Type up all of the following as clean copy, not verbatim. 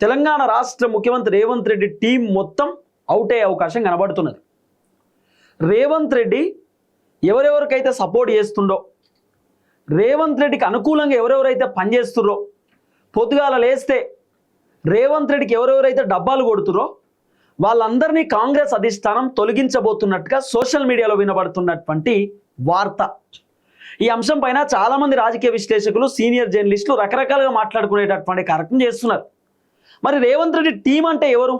తెలంగాణ రాష్ట్ర ముఖ్యమంత్రి రేవంత్ రెడ్డి టీం మొత్తం అవుట్ అయ్యే అవకాశం కనబడుతున్నది. రేవంత్ రెడ్డి ఎవరెవరికైతే సపోర్ట్ చేస్తుండో, రేవంత్ రెడ్డికి అనుకూలంగా ఎవరెవరైతే పనిచేస్తుర్రో, పొద్దుగాల లేస్తే రేవంత్ రెడ్డికి ఎవరెవరైతే డబ్బాలు కొడుతురో వాళ్ళందరినీ కాంగ్రెస్ అధిష్టానం తొలగించబోతున్నట్టుగా సోషల్ మీడియాలో వినబడుతున్నటువంటి వార్త. ఈ అంశం పైన చాలామంది రాజకీయ విశ్లేషకులు, సీనియర్ జర్నలిస్టులు రకరకాలుగా మాట్లాడుకునేటటువంటి కార్యక్రమం చేస్తున్నారు. మరి రేవంత్ రెడ్డి టీం అంటే ఎవరు?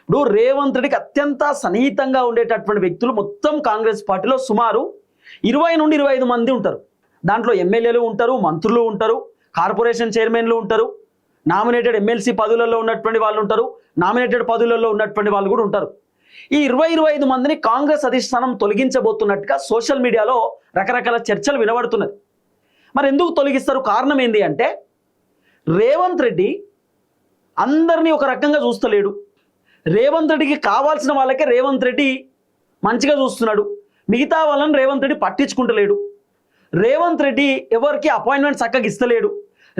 ఇప్పుడు రేవంత్ రెడ్డికి అత్యంత సన్నిహితంగా ఉండేటటువంటి వ్యక్తులు మొత్తం కాంగ్రెస్ పార్టీలో సుమారు 20 నుండి 25 మంది ఉంటారు. దాంట్లో ఎమ్మెల్యేలు ఉంటారు, మంత్రులు ఉంటారు, కార్పొరేషన్ చైర్మన్లు ఉంటారు, నామినేటెడ్ ఎమ్మెల్సీ పదవులలో ఉన్నటువంటి వాళ్ళు ఉంటారు, నామినేటెడ్ పదవులలో ఉన్నటువంటి వాళ్ళు కూడా ఉంటారు. ఈ 20-25 మందిని కాంగ్రెస్ అధిష్టానం తొలగించబోతున్నట్టుగా సోషల్ మీడియాలో రకరకాల చర్చలు వినబడుతున్నది. మరి ఎందుకు తొలగిస్తారు? కారణం ఏంటి అంటే, రేవంత్ రెడ్డి అందరినీ ఒక రకంగా చూస్తలేడు. రేవంత్ రెడ్డికి కావాల్సిన వాళ్ళకే రేవంత్ రెడ్డి మంచిగా చూస్తున్నాడు, మిగతా వాళ్ళని రేవంత్ రెడ్డి పట్టించుకుంటలేడు. రేవంత్ రెడ్డి ఎవరికి అపాయింట్మెంట్ చక్కగా ఇస్తలేడు,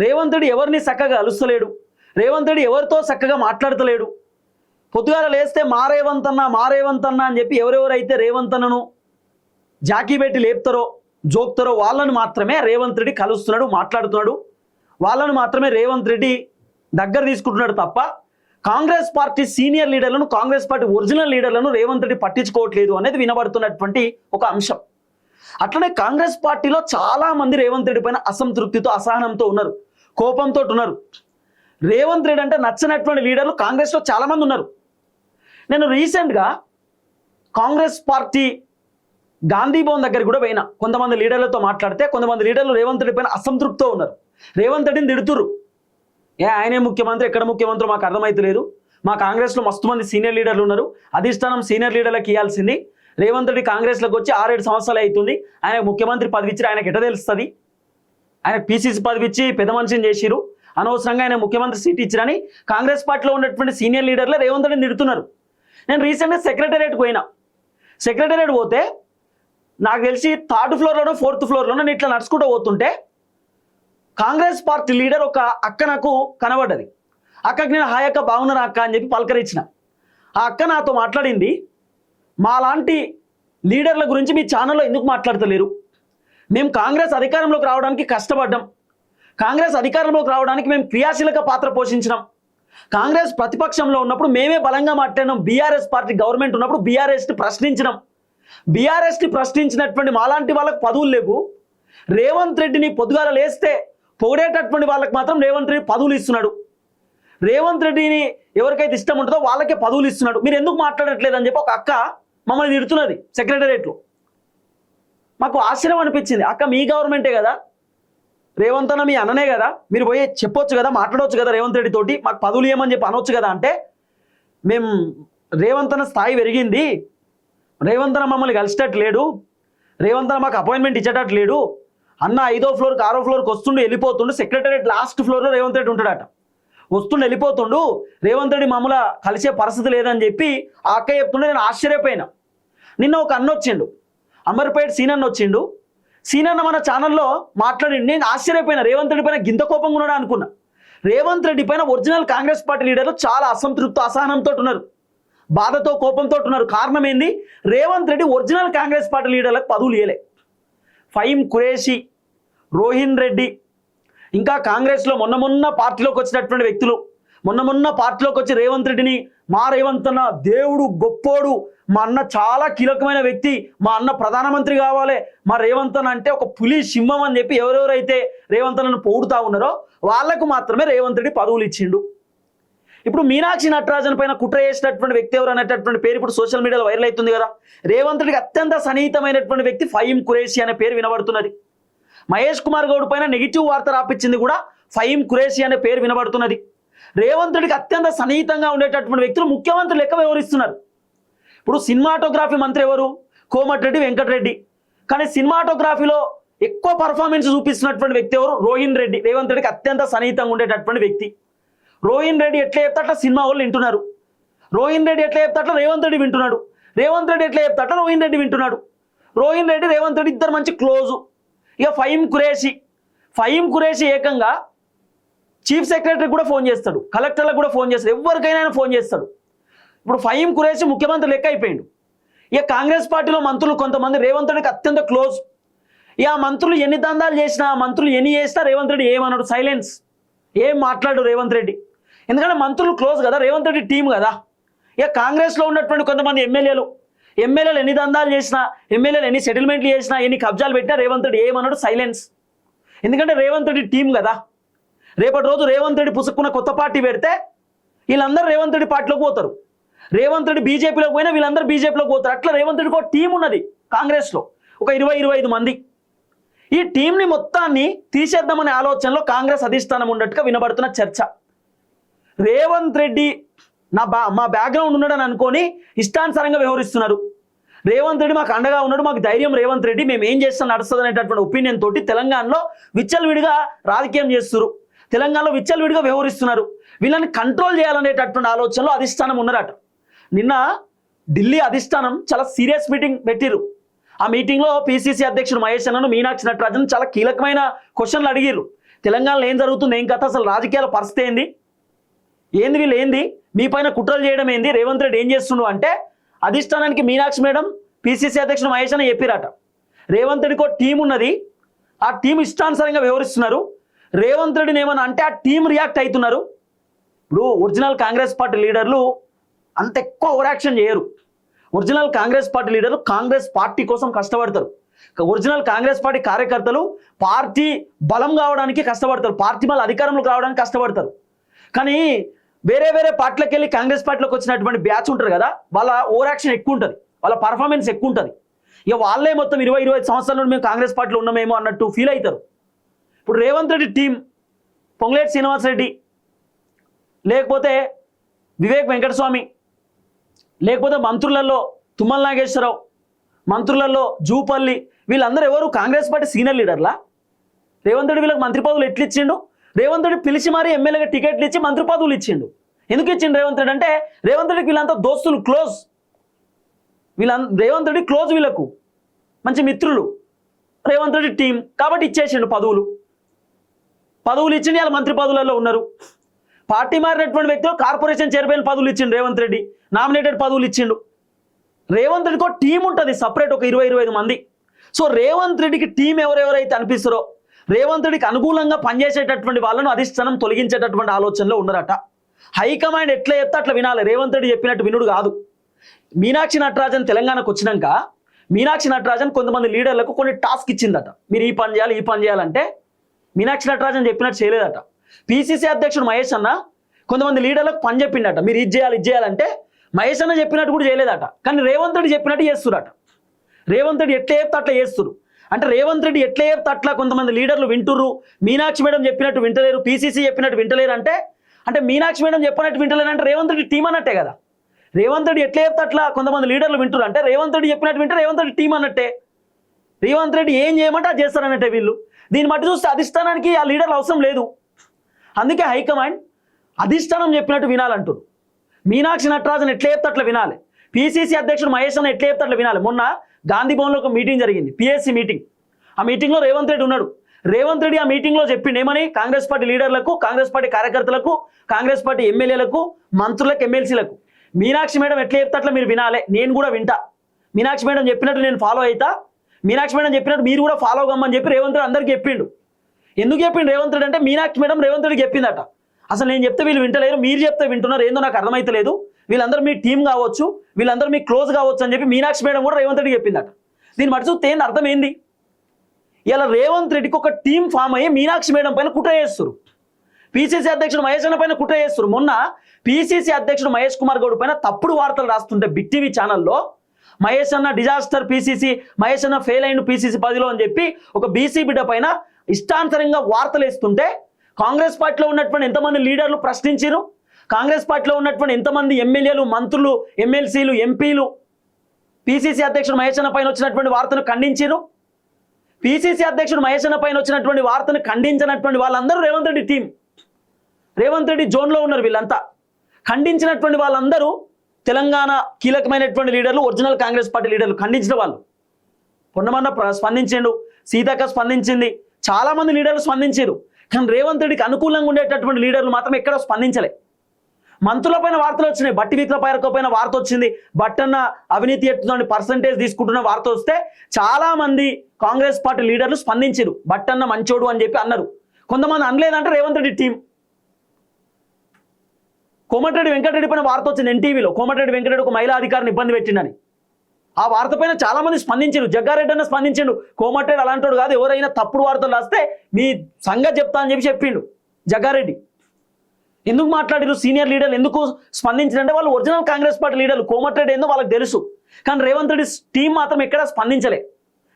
రేవంత్ రెడ్డి ఎవరిని చక్కగా అలుస్తలేడు, రేవంత్ రెడ్డి ఎవరితో చక్కగా మాట్లాడతలేడు. పొద్దుగాల లేస్తే మా రేవంత్ అన్న అని చెప్పి ఎవరెవరైతే రేవంత్ అన్నను జాకీ పెట్టి లేపుతారో, జోక్తారో వాళ్ళని మాత్రమే రేవంత్ రెడ్డి కలుస్తున్నాడు, మాట్లాడుతున్నాడు. వాళ్ళని మాత్రమే రేవంత్ రెడ్డి దగ్గర తీసుకుంటున్నాడు తప్ప కాంగ్రెస్ పార్టీ సీనియర్ లీడర్లను, కాంగ్రెస్ పార్టీ ఒరిజినల్ లీడర్లను రేవంత్ రెడ్డి పట్టించుకోవట్లేదు అనేది వినబడుతున్నటువంటి ఒక అంశం. అట్లనే కాంగ్రెస్ పార్టీలో చాలా మంది రేవంత్ రెడ్డి పైన అసంతృప్తితో, అసహనంతో ఉన్నారు, కోపంతో ఉన్నారు. రేవంత్ రెడ్డి అంటే నచ్చనటువంటి లీడర్లు కాంగ్రెస్లో చాలామంది ఉన్నారు. నేను రీసెంట్గా కాంగ్రెస్ పార్టీ గాంధీ భవన్ దగ్గర కూడా పోయినా, కొంతమంది లీడర్లతో మాట్లాడితే కొంతమంది లీడర్లు రేవంత్ రెడ్డి పైన అసంతృప్తితో ఉన్నారు. రేవంత్ రెడ్డిని తిడుతురు. ఆయనే ముఖ్యమంత్రి, ఎక్కడ ముఖ్యమంత్రి మాకు అర్థమైతలేదు, మా కాంగ్రెస్లో మస్తు మంది సీనియర్ లీడర్లు ఉన్నారు, అధిష్టానం సీనియర్ లీడర్లకు ఇవ్వాల్సింది, రేవంత్ రెడ్డి కాంగ్రెస్లోకి వచ్చి 6-7 సంవత్సరాలు అవుతుంది, ఆయన ముఖ్యమంత్రి పదవి ఇచ్చి ఆయనకు ఎట తెలుస్తుంది, ఆయన పీసీసీ పదవి ఇచ్చి పెద్ద మనిషిని చేసిరు, అనవసరంగా ఆయన ముఖ్యమంత్రి సీట్ ఇచ్చిరని కాంగ్రెస్ పార్టీలో ఉన్నటువంటి సీనియర్ లీడర్లే రేవంత్ రెడ్డిని తిడుతున్నారు. నేను రీసెంట్గా సెక్రటేరియట్కి పోయినా. సెక్రటేరియట్ పోతే నాకు తెలిసి 3rd ఫ్లోర్లోనో 4th ఫ్లోర్లోనో నేను ఇట్లా నడుచుకుంటూ పోతుంటే కాంగ్రెస్ పార్టీ లీడర్ ఒక అక్క నాకు కనబడ్డది. అక్కకి నేను హాయ్ అక్క, బాగున్నారా అక్క అని చెప్పి పలకరించిన. ఆ అక్క నాతో మాట్లాడింది, మాలాంటి లీడర్ల గురించి మీ ఛానల్లో ఎందుకు మాట్లాడతలేరు? మేము కాంగ్రెస్ అధికారంలోకి రావడానికి కష్టపడ్డాం, కాంగ్రెస్ అధికారంలోకి రావడానికి మేము క్రియాశీలక పాత్ర పోషించినాం, కాంగ్రెస్ ప్రతిపక్షంలో ఉన్నప్పుడు మేమే బలంగా మాట్లాడినాం, బీఆర్ఎస్ పార్టీ గవర్నమెంట్ ఉన్నప్పుడు బీఆర్ఎస్ని ప్రశ్నించినాం, బీఆర్ఎస్ని ప్రశ్నించినటువంటి మాలాంటి వాళ్ళకు పదవులు లేవు, రేవంత్ రెడ్డిని పొద్దుగాల లేస్తే పొగిడేటటువంటి వాళ్ళకి మాత్రం రేవంత్ రెడ్డి పదవులు ఇస్తున్నాడు, రేవంత్ రెడ్డిని ఎవరికైతే ఇష్టం ఉంటుందో వాళ్ళకే పదవులు ఇస్తున్నాడు, మీరు ఎందుకు మాట్లాడట్లేదు అని చెప్పి ఒక అక్క మమ్మల్ని తిడుతున్నది సెక్రటేరియట్లో. మాకు ఆశ్చర్యం అనిపించింది. అక్క, మీ గవర్నమెంటే కదా, రేవంత్ అన్న మీ అన్ననే కదా, మీరు పోయి చెప్పొచ్చు కదా, మాట్లాడవచ్చు కదా రేవంత్ రెడ్డి తోటి, మాకు పదవులు ఇవ్వమని చెప్పి అనొచ్చు కదా. అంటే మేము రేవంత్ అన్న స్థాయి పెరిగింది, రేవంత్ అన్న మమ్మల్ని కలిసేటట్టు లేడు, రేవంత్ అన్న మాకు అపాయింట్మెంట్ ఇచ్చేటట్టు లేడు, అన్న 5వ ఫ్లోర్కి 6వ ఫ్లోర్కి వస్తుండు వెళ్ళిపోతుండు, సెక్రటేరియట్ లాస్ట్ ఫ్లోర్లో రేవంత్ రెడ్డి ఉంటాడట, వస్తుండు వెళ్ళిపోతుండు, రేవంత్ రెడ్డి మమ్మల్ని కలిసే పరిస్థితి లేదని చెప్పి ఆ అక్క చెప్తుండే నేను ఆశ్చర్యపోయినా. నిన్న ఒక అన్న వచ్చిండు, అమర్పేట సీనన్న వచ్చిండు, సీనన్న మన ఛానల్లో మాట్లాడి నేను ఆశ్చర్యపోయినా, రేవంత్ రెడ్డి పైన గింత కోపంగా ఉన్నాడు అనుకున్నా. రేవంత్ రెడ్డి పైన ఒరిజినల్ కాంగ్రెస్ పార్టీ లీడర్లు చాలా అసంతృప్తి, అసహనంతో ఉన్నారు, బాధతో, కోపంతో ఉన్నారు. కారణం ఏంది? రేవంత్ రెడ్డి ఒరిజినల్ కాంగ్రెస్ పార్టీ లీడర్లకు పదవులు ఇవ్వలే. ఫహీం ఖురేషి, రోహిన్ రెడ్డి, ఇంకా కాంగ్రెస్లో మొన్న పార్టీలోకి వచ్చినటువంటి వ్యక్తులు, మొన్న పార్టీలోకి వచ్చి రేవంత్ రెడ్డిని మా రేవంత్ అన్న దేవుడు, గొప్పోడు, మా అన్న చాలా కీలకమైన వ్యక్తి, మా అన్న ప్రధానమంత్రి కావాలి, మా రేవంత్ అన్న అంటే ఒక పులి సింహం అని చెప్పి ఎవరెవరైతే రేవంత్ అన్నను పొగుడుతూ ఉన్నారో వాళ్లకు మాత్రమే రేవంత్ రెడ్డి పదవులు ఇచ్చిండు. ఇప్పుడు మీనాక్షి నటరాజన్ పైన కుట్ర చేసినటువంటి వ్యక్తి ఎవరు అనేటటువంటి పేరు ఇప్పుడు సోషల్ మీడియాలో వైరల్ అవుతుంది కదా. రేవంత్ రెడ్డికి అత్యంత సన్నిహితమైనటువంటి వ్యక్తి ఫహీం ఖురేషి అనే పేరు వినబడుతున్నది. మహేష్ కుమార్ గౌడ్ పైన నెగిటివ్ వార్త రాపించింది కూడా ఫహీం ఖురేషి అనే పేరు వినబడుతున్నది. రేవంత్ రెడ్డికి అత్యంత సన్నిహితంగా ఉండేటటువంటి వ్యక్తులు ముఖ్యమంత్రి లెక్క వ్యవహరిస్తున్నారు. ఇప్పుడు సినిమాటోగ్రఫీ మంత్రి ఎవరు? కోమటిరెడ్డి వెంకటరెడ్డి. కానీ సినిమాటోగ్రఫీలో ఎక్కువ పర్ఫార్మెన్స్ చూపిస్తున్నటువంటి వ్యక్తి ఎవరు? రోహిన్ రెడ్డి. రేవంత్ రెడ్డికి అత్యంత సన్నిహితంగా ఉండేటటువంటి వ్యక్తి. రోహిన్ రెడ్డి ఎట్లా చెప్తే అట్లా సినిమా వాళ్ళు వింటున్నారు, రోహిన్ రెడ్డి ఎట్లా చెప్తే అట్లా రేవంత్ రెడ్డి వింటున్నాడు, రేవంత్ రెడ్డి ఎట్లా చెప్తే అట్లా రోహిన్ రెడ్డి వింటున్నాడు. రోహిన్ రెడ్డి, రేవంత్ రెడ్డి ఇద్దరు మంచి క్లోజు. ఇక ఫహీం ఖురేషి ఏకంగా చీఫ్ సెక్రటరీ కూడా ఫోన్ చేస్తాడు, కలెక్టర్లకు కూడా ఫోన్ చేస్తాడు, ఎవరికైనా ఆయన ఫోన్ చేస్తాడు. ఇప్పుడు ఫహీం ఖురేషి ముఖ్యమంత్రి లెక్క అయిపోయిండు. ఇక కాంగ్రెస్ పార్టీలో మంత్రులు కొంతమంది రేవంత్ రెడ్డికి అత్యంత క్లోజ్. ఇక ఆ మంత్రులు ఎన్ని దందాలు చేసినా, మంత్రులు ఎన్ని చేసినా రేవంత్ రెడ్డి ఏమన్నాడు, సైలెన్స్, ఏం మాట్లాడు రేవంత్ రెడ్డి. ఎందుకంటే మంత్రులు క్లోజ్ కదా, రేవంత్ రెడ్డి టీం కదా. ఇక కాంగ్రెస్లో ఉన్నటువంటి కొంతమంది ఎమ్మెల్యేలు ఎన్ని దందాలు చేసినా, ఎమ్మెల్యేలు ఎన్ని సెటిల్మెంట్లు చేసినా, ఎన్ని కబ్జాలు పెట్టినా రేవంత్ రెడ్డి ఏమన్నాడు, సైలెన్స్. ఎందుకంటే రేవంత్ రెడ్డి టీం కదా. రేపటి రోజు రేవంత్ రెడ్డి పుసుక్కున్న కొత్త పార్టీ పెడితే వీళ్ళందరూ రేవంత్ రెడ్డి పార్టీలోకి పోతారు. రేవంత్ రెడ్డి బీజేపీలోకి పోయినా వీళ్ళందరూ బీజేపీలోకి పోతారు. అట్లా రేవంత్ రెడ్డికి ఒక టీం ఉన్నది కాంగ్రెస్లో, ఒక 20-25 మంది. ఈ టీంని మొత్తాన్ని తీసేద్దామనే ఆలోచనలో కాంగ్రెస్ అధిష్టానం ఉన్నట్టుగా వినబడుతున్న చర్చ. రేవంత్ రెడ్డి మా బ్యాక్గ్రౌండ్ ఉన్నాడని అనుకొని ఇష్టానుసారంగా వ్యవహరిస్తున్నారు. రేవంత్ రెడ్డి మాకు అండగా ఉన్నాడు, మాకు ధైర్యం రేవంత్ రెడ్డి, మేము ఏం చేస్తాం నడుస్తుంది అనేటటువంటి ఒపీనియన్ తోటి తెలంగాణలో విచ్చలవిడిగా రాజకీయం చేస్తున్నారు, తెలంగాణలో విచ్చలవిడిగా వ్యవహరిస్తున్నారు. వీళ్ళని కంట్రోల్ చేయాలనేటటువంటి ఆలోచనలో అధిష్టానం ఉన్నారట. నిన్న ఢిల్లీ అధిష్టానం చాలా సీరియస్ మీటింగ్ పెట్టిరు. ఆ మీటింగ్లో పిసిసి అధ్యక్షుడు మహేష్ అన్నను, మీనాక్షి నటరాజన్ చాలా కీలకమైన క్వశ్చన్లు అడిగిర్రు. తెలంగాణలో ఏం జరుగుతుంది, ఏం కథ, అసలు రాజకీయాల పరిస్థితి ఏంది, వీళ్ళు ఏంది, మీ పైన కుట్రలు చేయడం ఏంది, రేవంత్ రెడ్డి ఏం చేస్తుండు అంటే అధిష్టానానికి మీనాక్షి మేడం, పిసిసి అధ్యక్షుడు మహేష్ అన్న చెప్పిరట. రేవంత్ రెడ్డికి ఒక టీం ఉన్నది, ఆ టీం ఇష్టానుసారంగా వ్యవహరిస్తున్నారు. రేవంత్ రెడ్డిని ఏమన్నా అంటే ఆ టీం రియాక్ట్ అవుతున్నారు. ఇప్పుడు ఒరిజినల్ కాంగ్రెస్ పార్టీ లీడర్లు అంత ఎక్కువ ఓవర్ యాక్షన్ చేయరు. ఒరిజినల్ కాంగ్రెస్ పార్టీ లీడర్లు కాంగ్రెస్ పార్టీ కోసం కష్టపడతారు. ఒరిజినల్ కాంగ్రెస్ పార్టీ కార్యకర్తలు పార్టీ బలం కావడానికి కష్టపడతారు, పార్టీ మళ్ళీ అధికారంలోకి రావడానికి కష్టపడతారు. కానీ వేరే పార్టీలకు వెళ్ళి కాంగ్రెస్ పార్టీలోకి వచ్చినటువంటి బ్యాచ్ ఉంటారు కదా, వాళ్ళ ఓవర్ యాక్షన్ ఎక్కువ ఉంటుంది, వాళ్ళ పర్ఫార్మెన్స్ ఎక్కువ ఉంటుంది. ఇక వాళ్ళే మొత్తం 20-25 సంవత్సరాల నుండి మేము కాంగ్రెస్ పార్టీలో ఉన్నామేమో అన్నట్టు ఫీల్ అవుతారు. ఇప్పుడు రేవంత్ రెడ్డి టీం పొంగులేటి శ్రీనివాసరెడ్డి, లేకపోతే వివేక్ వెంకటస్వామి, లేకపోతే మంత్రులలో తుమ్మల నాగేశ్వరరావు, మంత్రులలో జూపల్లి, వీళ్ళందరూ ఎవరు కాంగ్రెస్ పార్టీ సీనియర్ లీడర్లా? రేవంత్ రెడ్డి వీళ్ళకి మంత్రి పదవులు ఎట్లు ఇచ్చిండు? రేవంత్ రెడ్డి పిలిచి మరీ ఎమ్మెల్యేగా టికెట్లు ఇచ్చి మంత్రి పదవులు ఇచ్చిండు. ఎందుకు ఇచ్చిండు రేవంత్ రెడ్డి అంటే రేవంత్ రెడ్డికి వీళ్ళంతా దోస్తులు, క్లోజ్. రేవంత్ రెడ్డి క్లోజ్, వీళ్ళకు మంచి మిత్రులు, రేవంత్ రెడ్డి టీం కాబట్టి ఇచ్చేసిండు పదవులు ఇచ్చిండు. వాళ్ళ మంత్రి పదవులలో ఉన్నారు. పార్టీ మారినటువంటి వ్యక్తులు కార్పొరేషన్ చైర్మన్ పదవులు ఇచ్చిండు రేవంత్ రెడ్డి, నామినేటెడ్ పదవులు ఇచ్చిండు. రేవంత్ రెడ్డికి ఒక టీం ఉంటుంది సపరేట్, ఒక 20-25 మంది. సో రేవంత్ రెడ్డికి టీం ఎవరెవరైతే అనిపిస్తారో, రేవంత్ రెడ్డికి అనుకూలంగా పనిచేసేటటువంటి వాళ్ళను అధిష్టానం తొలగించేటటువంటి ఆలోచనలో ఉన్నారట. హైకమాండ్ ఎట్లా చెప్తే అట్లా వినాలి, రేవంత్ రెడ్డి చెప్పినట్టు వినుడు కాదు. మీనాక్షి నటరాజన్ తెలంగాణకు వచ్చినాక మీనాక్షి నటరాజన్ కొంతమంది లీడర్లకు కొన్ని టాస్క్ ఇచ్చిందట, మీరు ఈ పని చేయాలంటే మీనాక్షి నటరాజన్ చెప్పినట్టు చేయలేదట. పిసిసి అధ్యక్షుడు మహేష్ అన్న కొంతమంది లీడర్లకు పని చెప్పిండట, మీరు ఇది చేయాలంటే మహేష్ అన్న చెప్పినట్టు కూడా చేయలేదట. కానీ రేవంత్ రెడ్డి చెప్పినట్టు చేస్తురట. రేవంత్ రెడ్డి ఎట్లా చెప్తే అట్లా చేస్తురు. అంటే రేవంత్ రెడ్డి ఎట్లా చెప్తే అట్లా కొంతమంది లీడర్లు వింటుర్రు. మీనాక్షి మేడం చెప్పినట్టు వింటలేరు, పిసిసి చెప్పినట్టు వింటలేరు. అంటే మీనాక్షి మేడం చెప్పినట్టు వింటలేరు అంటే రేవంత్ రెడ్డి టీం అన్నట్టే కదా. రేవంత్ రెడ్డి ఎట్లా చెప్తే అట్లా కొంతమంది లీడర్లు వింటురు అంటే రేవంత్ రెడ్డి చెప్పినట్టు వింటే రేవంత్ రెడ్డి టీం అన్నట్టే. రేవంత్ రెడ్డి ఏం చేయమంటే అది చేస్తారన్నట్టే వీళ్ళు. దీన్ని బట్టి చూస్తే అధిష్టానానికి ఆ లీడర్లు అవసరం లేదు. అందుకే హైకమాండ్ అధిష్టానం చెప్పినట్టు వినాలంటారు. మీనాక్షి నటరాజన్ ఎట్లా చెప్తే అట్లా వినాలి, పిసిసి అధ్యక్షుడు మహేష్ అన్న ఎట్లా చెప్తే అట్లా వినాలి. మొన్న గాంధీ భవన్లో ఒక మీటింగ్ జరిగింది, పిఎస్సి మీటింగ్. ఆ మీటింగ్లో రేవంత్ రెడ్డి ఉన్నాడు. రేవంత్ రెడ్డి ఆ మీటింగ్లో చెప్పిండు ఏమని, కాంగ్రెస్ పార్టీ లీడర్లకు, కాంగ్రెస్ పార్టీ కార్యకర్తలకు, కాంగ్రెస్ పార్టీ ఎమ్మెల్యేలకు, మంత్రులకు, ఎమ్మెల్సీలకు మీనాక్షి మేడం ఎట్లా చెప్తే అట్లా మీరు వినాలి, నేను కూడా వింటా. మీనాక్షి మేడం చెప్పినట్టు నేను ఫాలో అవుతా, మీనాక్షి మేడం చెప్పినట్టు మీరు కూడా ఫాలో కమ్మని చెప్పి రేవంత్ రెడ్డి అందరికీ చెప్పిండు. ఎందుకు చెప్పిండు రేవంత్ రెడ్డి అంటే మీనాక్షి మేడం రేవంత్ రెడ్డికి చెప్పిందట, అసలు నేను చెప్తే వీళ్ళు వింటలేరు, మీరు చెప్తే వింటున్నారు, ఏందో నాకు అర్థమైతలేదు, వీళ్ళందరూ మీ టీం కావచ్చు, వీళ్ళందరూ మీ క్లోజ్ కావచ్చు అని చెప్పి మీనాక్షి మేడం కూడా రేవంత్ రెడ్డికి చెప్పిందట. దీన్ని బట్టి చూస్తే ఏంది అర్థం ఏంది, ఇలా రేవంత్ రెడ్డికి ఒక టీం ఫామ్ అయ్యి మీనాక్షి మేడం పైన కుట్ర చేస్తారు, పిసిసి అధ్యక్షుడు మహేష్ అన్న పైన కుట్ర చేస్తారు. మొన్న పిసిసి అధ్యక్షుడు మహేష్ కుమార్ గౌడ్ పైన తప్పుడు వార్తలు రాస్తుంటే బిగ్ టీవీ ఛానల్లో మహేష్ అన్న డిజాస్టర్ పిసిసి, మహేష్ అన్న ఫెయిల్ అయిన పిసిసి 10లో అని చెప్పి ఒక బీసీ బిడ్డ పైన ఇష్టాంతరంగా వార్తలు వేస్తుంటే కాంగ్రెస్ పార్టీలో ఉన్నటువంటి ఎంతమంది లీడర్లు ప్రశ్నించారు, కాంగ్రెస్ పార్టీలో ఉన్నటువంటి ఎంతమంది ఎమ్మెల్యేలు, మంత్రులు, ఎమ్మెల్సీలు, ఎంపీలు పిసిసి అధ్యక్షుడు మహేష్ అన్న పైన వచ్చినటువంటి వార్తను ఖండించారు. పిసిసి అధ్యక్షుడు మహేష్ అన్న పైన వచ్చినటువంటి వార్తను ఖండించినటువంటి వాళ్ళందరూ రేవంత్ రెడ్డి టీం, రేవంత్ రెడ్డి జోన్లో ఉన్నారు. వీళ్ళంతా ఖండించినటువంటి వాళ్ళందరూ తెలంగాణ కీలకమైనటువంటి లీడర్లు, ఒరిజినల్ కాంగ్రెస్ పార్టీ లీడర్లు ఖండించిన వాళ్ళు. పొన్నమన్న స్పందించిండు, సీతక్క స్పందించింది, చాలామంది లీడర్లు స్పందించారు. కానీ రేవంత్ రెడ్డికి అనుకూలంగా ఉండేటటువంటి లీడర్లు మాత్రం ఎక్కడో స్పందించలే. మంత్రులపైన వార్తలు వచ్చినాయి, బట్టి విక్రపార్క పైన వార్త వచ్చింది, బట్టన్న అవినీతి ఎత్తుందని పర్సంటేజ్ తీసుకుంటున్న వార్త వస్తే చాలా మంది కాంగ్రెస్ పార్టీ లీడర్లు స్పందించారు, బట్టన్న మంచోడు అని చెప్పి అన్నారు. కొంతమంది అనలేదంటే రేవంత్ రెడ్డి టీం. కోమటిరెడ్డి వెంకటరెడ్డి పైన వార్త వచ్చింది ఎన్టీవీలో, కోమటిరెడ్డి వెంకటరెడ్డి ఒక మహిళా అధికారిని ఇబ్బంది పెట్టిండని. ఆ వార్త పైన చాలా మంది స్పందించారు. జగ్గారెడ్డి అన్న స్పందించాడు, కోమటిరెడ్డి అలాంటి కాదు, ఎవరైనా తప్పుడు వార్తలు రాస్తే మీ సంగతి చెప్తా అని చెప్పి చెప్పిండు జగ్గారెడ్డి. ఎందుకు మాట్లాడారు సీనియర్ లీడర్లు, ఎందుకు స్పందించారంటే వాళ్ళు ఒరిజినల్ కాంగ్రెస్ పార్టీ లీడర్లు. కోమటిరెడ్డి ఏందో వాళ్ళకి తెలుసు, కానీ రేవంత్ రెడ్డి టీం మాత్రం ఎక్కడా స్పందించలే.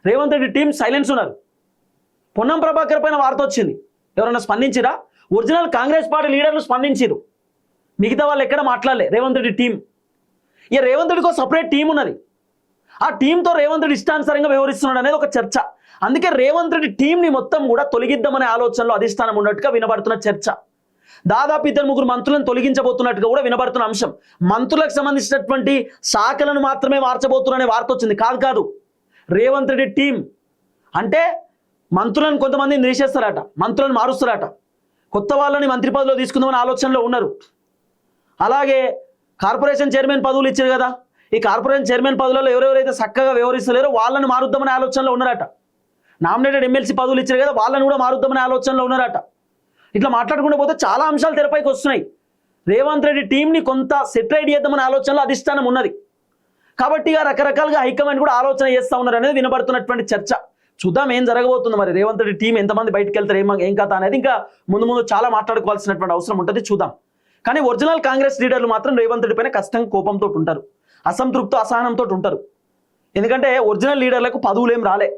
రేవంత్ రెడ్డి టీం సైలెన్స్ ఉన్నారు. పొన్నం ప్రభాకర్ పైన వార్త వచ్చింది, ఎవరైనా స్పందించిరా? ఒరిజినల్ కాంగ్రెస్ పార్టీ లీడర్లు స్పందించారు, మిగతా వాళ్ళు ఎక్కడ మాట్లాడలే. రేవంత్ రెడ్డి టీం, ఇక రేవంత్ రెడ్డికి ఒక సపరేట్ టీం ఉన్నది, ఆ టీంతో రేవంత్ రెడ్డి ఇష్టానుసారంగా వ్యవహరిస్తున్నాడు అనేది ఒక చర్చ. అందుకే రేవంత్ రెడ్డి టీంని మొత్తం కూడా తొలగిద్దామనే ఆలోచనలో అధిష్టానం ఉన్నట్టుగా వినబడుతున్న చర్చ. దాదాపు 2-3 మంత్రులను తొలగించబోతున్నట్టుగా కూడా వినబడుతున్న అంశం. మంత్రులకు సంబంధించినటువంటి శాఖలను మాత్రమే మార్చబోతున్నారనే వార్త వచ్చింది. కాదు, రేవంత్ రెడ్డి టీం అంటే మంత్రులను కొంతమందిని తీసేస్తారట, మంత్రులను మారుస్తారట, కొత్త వాళ్ళని మంత్రి పదవిలో తీసుకుందామనే ఆలోచనలో ఉన్నారు. అలాగే కార్పొరేషన్ చైర్మన్ పదవులు ఇచ్చారు కదా, ఈ కార్పొరేషన్ చైర్మన్ పదవులలో ఎవరెవరైతే చక్కగా వ్యవహరిస్తలేరో వాళ్ళని మారుద్దామనే ఆలోచనలో ఉన్నారట. నామినేటెడ్ ఎమ్మెల్సీ పదవులు ఇచ్చారు కదా, వాళ్ళని కూడా మారుద్దామనే ఆలోచనలో ఉన్నారట. ఇట్లా మాట్లాడుకుంటూ పోతే చాలా అంశాలు తెరపైకి వస్తున్నాయి. రేవంత్ రెడ్డి టీంని కొంత సెటిలైట్ చేద్దామనే ఆలోచనలో అధిష్టానం ఉన్నది. కాబట్టి రకరకాలుగా హైకమాండ్ కూడా ఆలోచన చేస్తూ ఉన్నారు అనేది వినబడుతున్నటువంటి చర్చ. చూద్దాం ఏం జరగబోతుంది మరి, రేవంత్ రెడ్డి టీం ఎంతమంది బయటకు వెళ్తారు, ఏం కథ అనేది ఇంకా ముందు చాలా మాట్లాడుకోవాల్సినటువంటి అవసరం ఉంటుంది, చూద్దాం. కానీ ఒరిజినల్ కాంగ్రెస్ లీడర్లు మాత్రం రేవంత్ రెడ్డి పైన ఖచ్చితంగా కోపంతో ఉంటారు, అసంతృప్తి అసహనంతో ఉంటారు. ఎందుకంటే ఒరిజినల్ లీడర్లకు పదవులు ఏం రాలే,